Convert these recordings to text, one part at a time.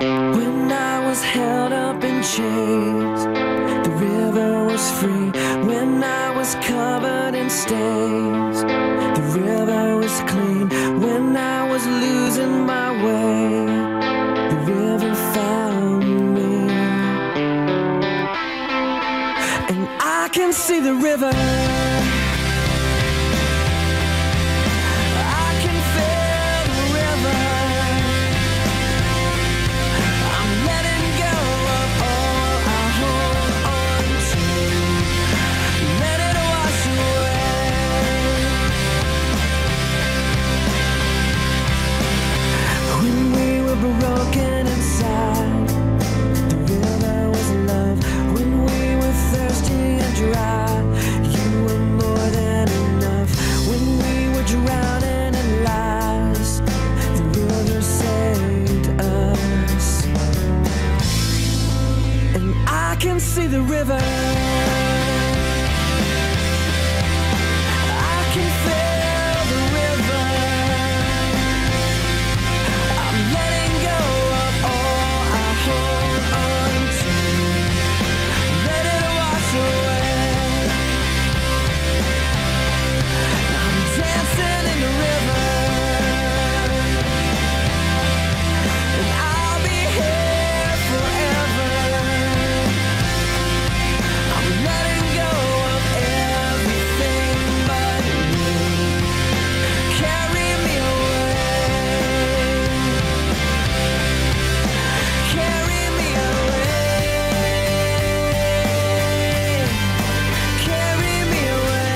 When I was held up in chains, the river was free. When I was covered in stains, the river was clean. When I was losing my way, the river found me. And I can see the river. Broken inside, the river was love. When we were thirsty and dry, you were more than enough. When we were drowning in lies, the river saved us. And I can see the river. I can feel the river. I'm letting go of all I hold on to. Let it wash away. I'm dancing in the river, and I'll be here forever. I'm letting go of everything but you. Carry me away. Carry me away. Carry me away.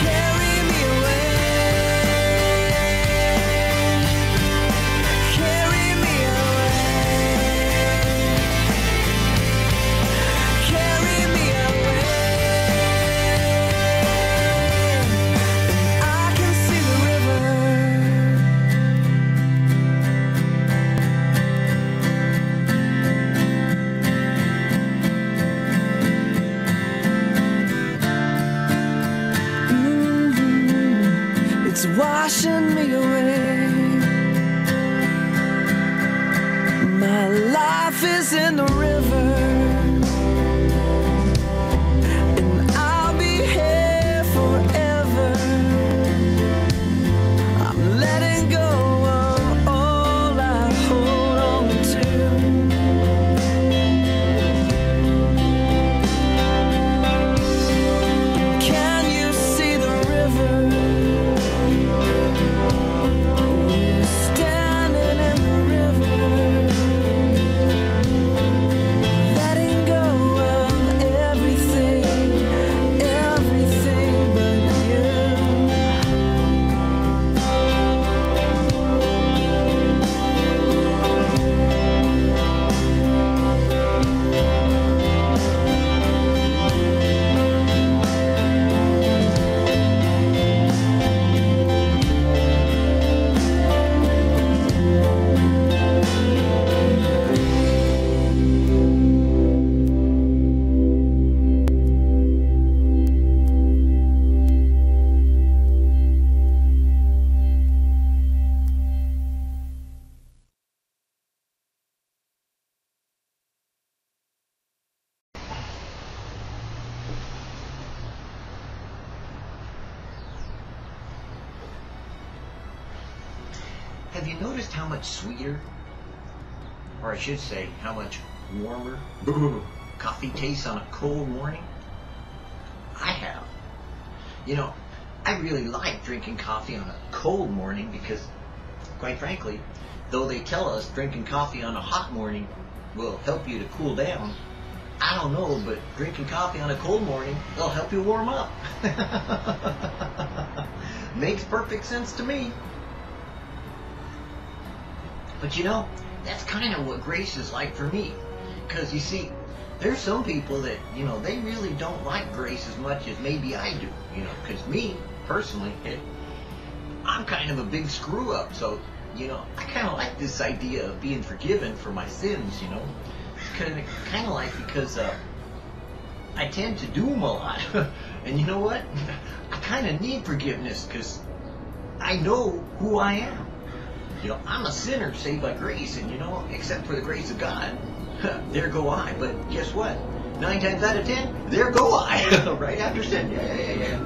Carry me away. Carry me away. Carry me away. And I can see the river. It's washing me away. My life is in the river, and I'll be here forever. I'm letting go of all I hold on to. Can you see the river? We're standing in the river, letting go of everything, everything but you. Have you noticed how much sweeter, or I should say, how much warmer coffee tastes on a cold morning? I have. You know, I really like drinking coffee on a cold morning because, quite frankly, though they tell us drinking coffee on a hot morning will help you to cool down, I don't know, but drinking coffee on a cold morning will help you warm up. Makes perfect sense to me. But you know, that's kind of what grace is like for me. Because you see, there's some people that, you know, they really don't like grace as much as maybe I do. You know, because me, personally, I'm kind of a big screw up. So you know, I kind of like this idea of being forgiven for my sins, you know. It's kind of like because I tend to do them a lot. And you know what? I kind of need forgiveness because I know who I am. You know, I'm a sinner saved by grace, and you know, except for the grace of God, there go I. But guess what? 9 times out of 10, there go I. Right after sin. Yeah.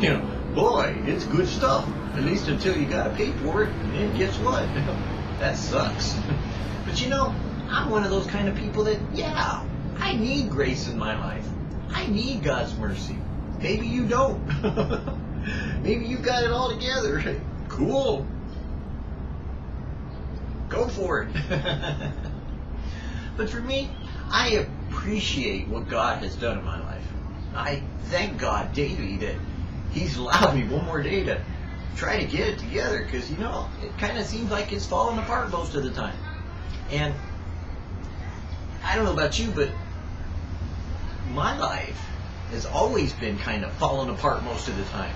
You know, boy, it's good stuff. At least until you gotta pay for it, and then guess what? That sucks. But you know, I'm one of those kind of people that, yeah, I need grace in my life. I need God's mercy. Maybe you don't. Maybe you've got it all together. Cool. Go for it. But for me, I appreciate what God has done in my life. I thank God daily that He's allowed me one more day to try to get it together, because, you know, it kind of seems like it's falling apart most of the time. And I don't know about you, but my life has always been kind of falling apart most of the time.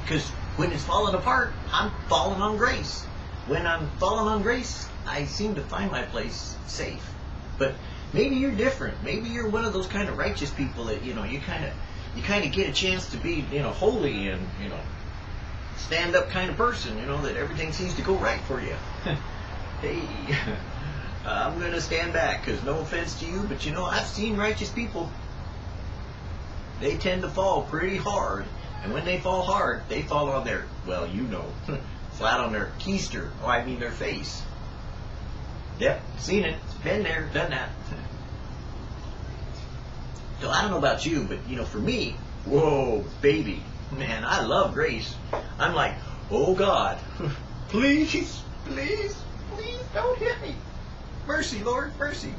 Because when it's falling apart, I'm falling on grace. When I'm falling on grace, I seem to find my place safe. But maybe you're different. Maybe you're one of those kind of righteous people that, you know, you kind of get a chance to be, you know, holy and, you know, stand up kind of person, you know, that everything seems to go right for you. Hey, I'm going to stand back because no offense to you, but you know, I've seen righteous people. They tend to fall pretty hard. And when they fall hard, they fall on their, well, you know, flat on their keister. Oh, I mean their face. Yep, seen it. Been there, done that. So I don't know about you, but, you know, for me, whoa, baby, man, I love grace. I'm like, oh, God, please, don't hit me. Mercy, Lord, mercy.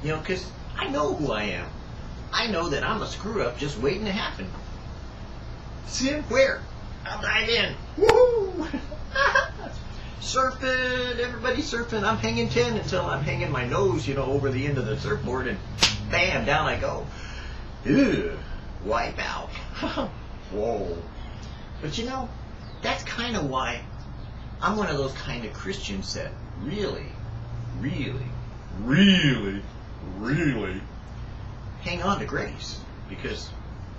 You know, because I know who I am. I know that I'm a screw-up just waiting to happen. Sin where? I'll dive in. Woohoo! Surfing, everybody's surfing. I'm hanging 10 until I'm hanging my nose, you know, over the end of the surfboard, and bam, down I go. Ew, wipe out. Whoa. But you know, that's kind of why I'm one of those kind of Christians that really hang on to grace. Because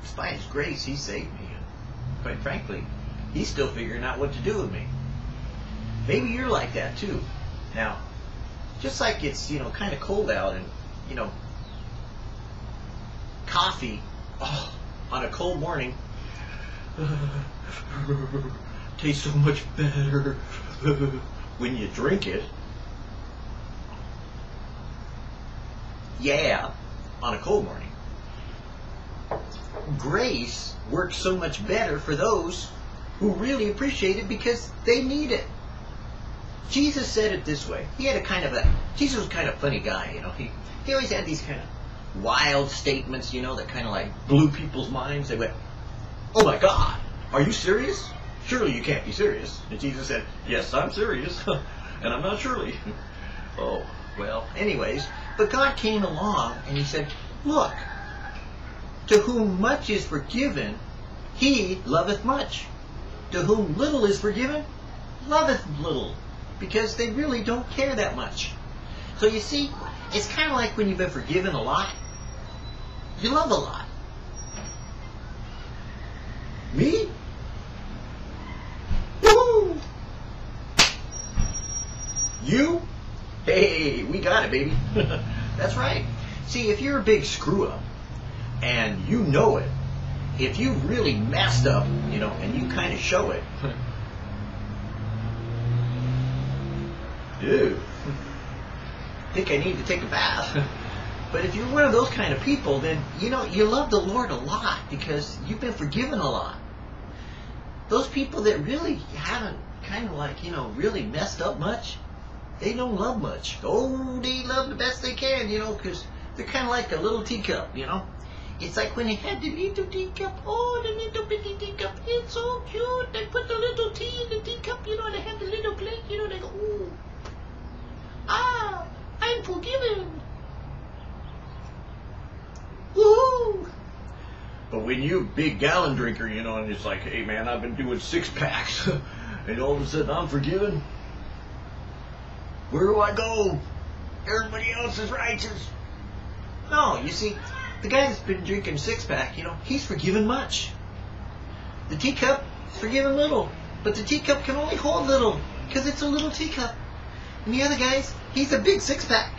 despite His grace, He saved me. And quite frankly, He's still figuring out what to do with me. Maybe you're like that too. Now, just like it's, you know, kind of cold out, and, you know, coffee, on a cold morning, tastes so much better when you drink it. Yeah, on a cold morning. Grace works so much better for those who really appreciate it because they need it. Jesus said it this way. Jesus was kind of a funny guy, you know. He always had these kind of wild statements, you know, that kind of like blew people's minds. They went, oh my God, are you serious? Surely you can't be serious. And Jesus said, yes, I'm serious. And I'm not surely. Oh, well, anyways. But God came along and He said, look, to whom much is forgiven, he loveth much. To whom little is forgiven, loveth little. Because they really don't care that much. So you see, it's kind of like when you've been forgiven a lot, you love a lot. Me? Woo! You? Hey, we got it, baby. That's right. See, if you're a big screw-up, and you know it, if you really messed up, you know, and you kind of show it, ew, I think I need to take a bath. But if you're one of those kind of people, then, you know, you love the Lord a lot because you've been forgiven a lot. Those people that really haven't kind of like, you know, really messed up much, they don't love much. Oh, they love the best they can, you know, because they're kind of like a little teacup, you know. It's like when they had the little teacup. Oh, the little bitty teacup. It's so cute. They put the little tea in the teacup, you know, they have the little plate, you know, they go, ooh. Ah, I'm forgiven. Woohoo! But when you're a big gallon drinker, you know, and it's like, hey man, I've been doing 6 packs. and all of a sudden I'm forgiven. Where do I go? Everybody else is righteous. No, you see, the guy that's been drinking six-pack, he's forgiven much. The teacup is forgiven little, but the teacup can only hold little because it's a little teacup. And the other guy's, he's a big six-pack.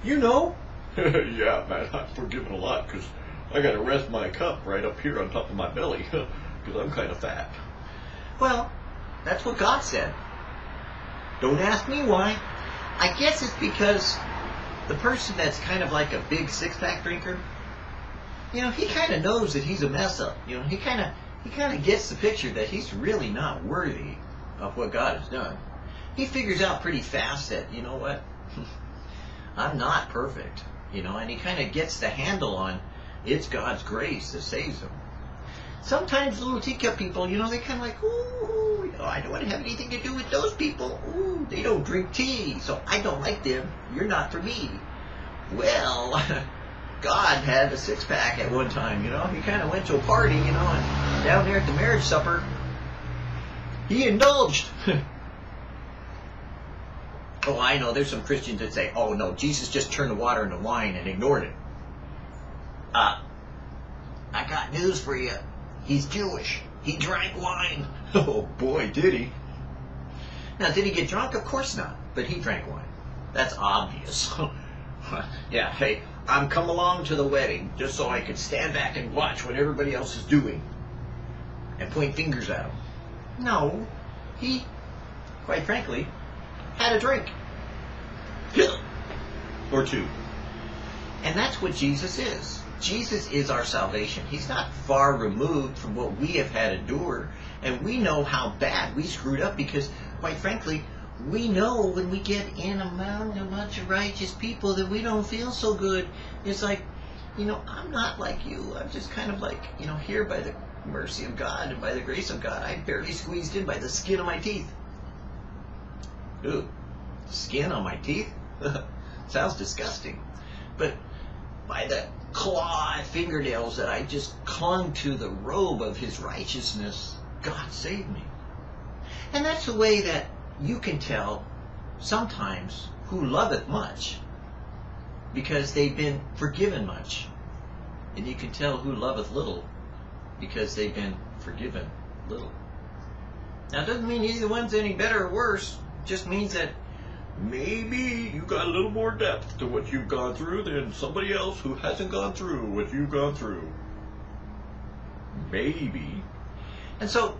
Yeah, man, I'm forgiven a lot because I got to rest my cup right up here on top of my belly because I'm kind of fat. Well, that's what God said. Don't ask me why. I guess it's because the person that's kind of like a big six-pack drinker, he kind of knows that he's a mess up. He kind of gets the picture that he's really not worthy of what God has done. He figures out pretty fast that, you know what, I'm not perfect, and he kind of gets the handle on it's God's grace that saves him. Sometimes little teacup people, they kind of like, ooh, I don't want to have anything to do with those people. Ooh, they don't drink tea, so I don't like them. You're not for me. Well, God had a six-pack at one time, He kind of went to a party, and down there at the marriage supper, he indulged. Oh, I know, there's some Christians that say, oh no, Jesus just turned the water into wine and ignored it. I got news for you. He's Jewish. He drank wine. Oh boy, did he. Now, did he get drunk? Of course not. But he drank wine. That's obvious. Yeah, hey, I'm come along to the wedding just so I could stand back and watch what everybody else is doing and point fingers at him. No, he, quite frankly, had a drink. Or two. And that's what Jesus is. Jesus is our salvation. He's not far removed from what we have had to endure. And we know how bad we screwed up because, quite frankly, we know when we get in among a bunch of righteous people that we don't feel so good. It's like, I'm not like you. I'm just kind of like, here by the mercy of God and by the grace of God, I barely squeezed in by the skin of my teeth. Ooh, skin on my teeth? Sounds disgusting. But by the claw fingernails that I just clung to the robe of his righteousness, God saved me. And that's the way that you can tell sometimes who loveth much because they've been forgiven much. And you can tell who loveth little because they've been forgiven little. Now, it doesn't mean either one's any better or worse. It just means that maybe you got a little more depth to what you've gone through than somebody else who hasn't gone through what you've gone through. Maybe. And so,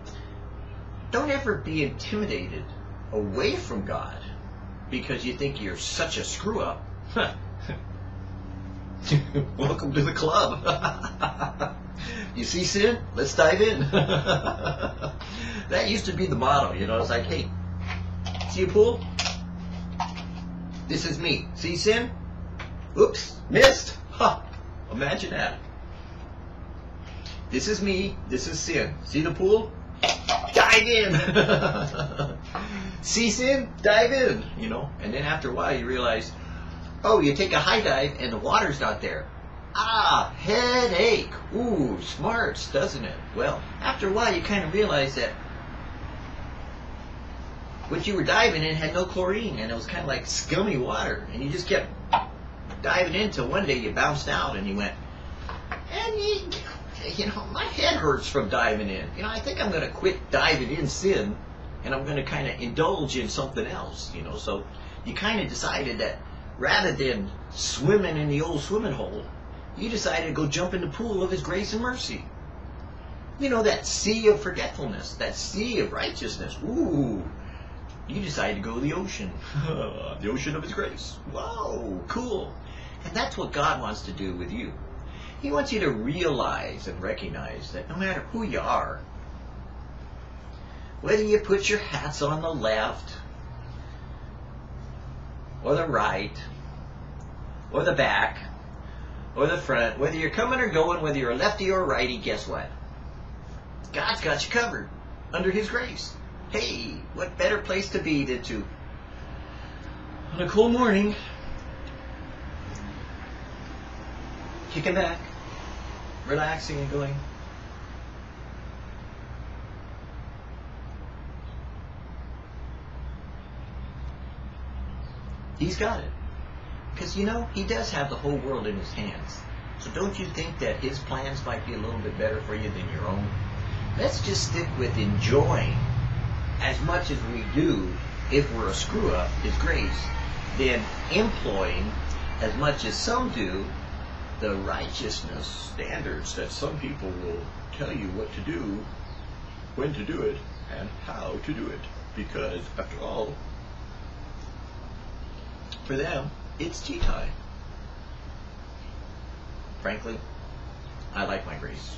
don't ever be intimidated away from God because you think you're such a screw-up. Welcome to the club. You see sin? Let's dive in. That used to be the motto, It's like, hey, see a pool? This is me. See sin? Oops, missed. Ha! Imagine that. This is me. This is sin. See the pool? Dive in. See sin? Dive in. And then after a while you realize, oh, you take a high dive and the water's not there. Ah, headache. Ooh, smarts, doesn't it? Well, after a while you kind of realize that what you were diving in had no chlorine, and it was kind of like scummy water, and you just kept diving in until one day you bounced out and you went, my head hurts from diving in. I think I'm going to quit diving in sin, and I'm going to kind of indulge in something else, So you kind of decided that rather than swimming in the old swimming hole, you decided to go jump in the pool of his grace and mercy. That sea of forgetfulness, that sea of righteousness. Ooh. You decided to go to the ocean. The ocean of his grace. Wow, cool. And that's what God wants to do with you. He wants you to realize and recognize that no matter who you are, whether you put your hats on the left, or the right, or the back, or the front, whether you're coming or going, whether you're a lefty or a righty, guess what? God's got you covered under his grace. Hey, what better place to be than to, on a cool morning, kicking back, relaxing and going, He's got it. Because, you know, he does have the whole world in his hands. So don't you think that his plans might be a little bit better for you than your own? Let's just stick with enjoying as much as we do, if we're a screw-up, his grace, than employing, as much as some do, the righteousness standards that some people will tell you what to do, when to do it, and how to do it. Because, after all, for them, it's tea time. Frankly, I like my grace.